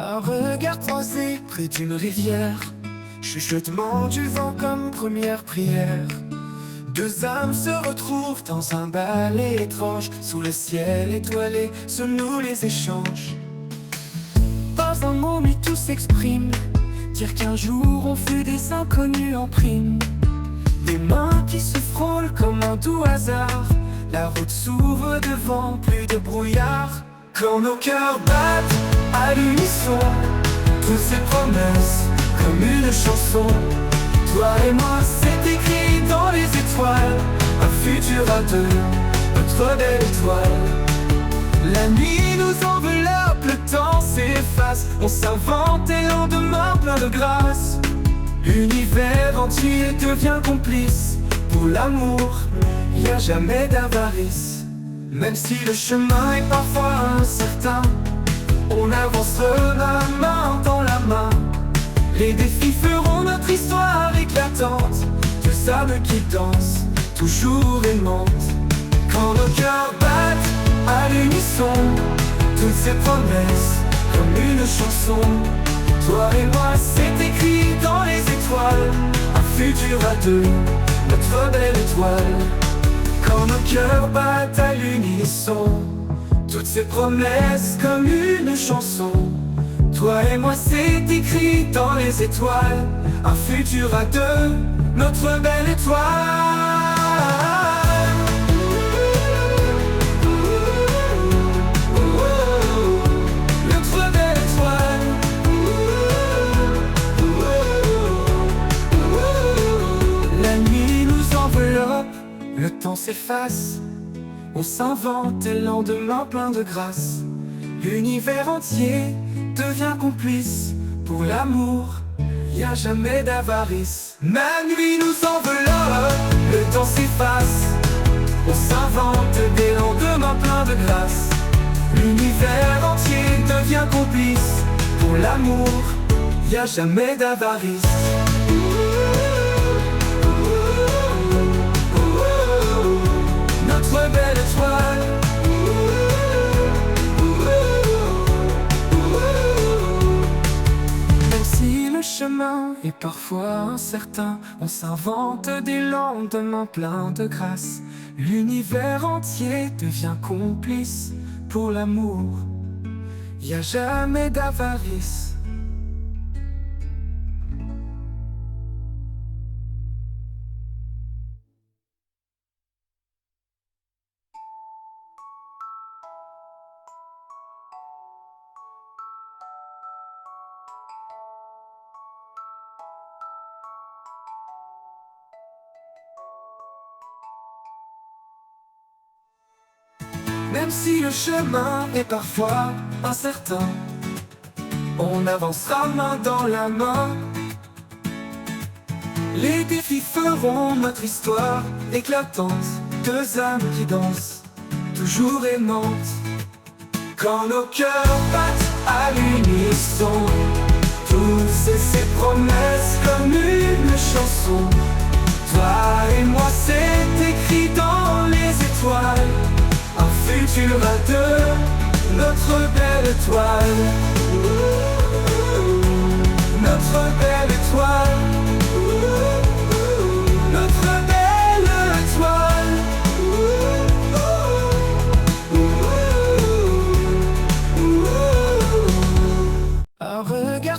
Un regard croisé près d'une rivière, chuchotement du vent comme première prière. Deux âmes se retrouvent dans un ballet étrange, sous le ciel étoilé se nouent les échanges. Pas un mot mais tout s'exprime, dire qu'un jour on fut des inconnus en prime. Des mains qui se frôlent comme un doux hasard, la route s'ouvre devant, plus de brouillard. Quand nos cœurs battent à l'unisson, toutes ces promesses comme une chanson. Toi et moi, c'est écrit dans les étoiles, un futur à deux, notre belle étoile. La nuit nous enveloppe, le temps s'efface, on s'invente des lendemains pleins de grâce. L'univers entier devient complice, pour l'amour, y a jamais d'avarice. Même si le chemin est parfois incertain, on avancera main dans la main. Les défis feront notre histoire éclatante, deux âmes qui dansent, toujours aimantes. Quand nos cœurs battent à l'unisson, toutes ces promesses comme une chanson. Toi et moi, c'est écrit dans les étoiles, un futur à deux, notre belle étoile. Quand nos cœurs battent à l'unisson, toutes ces promesses comme une chanson. Toi et moi, c'est écrit dans les étoiles, un futur à deux, notre belle étoile. Notre belle étoile. La nuit nous enveloppe, le temps s'efface, on s'invente des lendemains pleins de grâce. L'univers entier devient complice, pour l'amour, y a jamais d'avarice. La nuit nous enveloppe, le temps s'efface, on s'invente des lendemains pleins de grâce. L'univers entier devient complice, pour l'amour, y a jamais d'avarice. Notre belle étoile. Même si le chemin est parfois incertain, on s'invente des lendemains pleins de grâce. L'univers entier devient complice, pour l'amour, y a jamais d'avarice. Même si le chemin est parfois incertain, on avancera main dans la main. Les défis feront notre histoire éclatante, deux âmes qui dansent, toujours aimantes. Quand nos cœurs battent à l'unisson, tous ces promesses comme une chanson. Toi et moi, c'est écrit dans les étoiles, un futur à deux, notre belle étoile.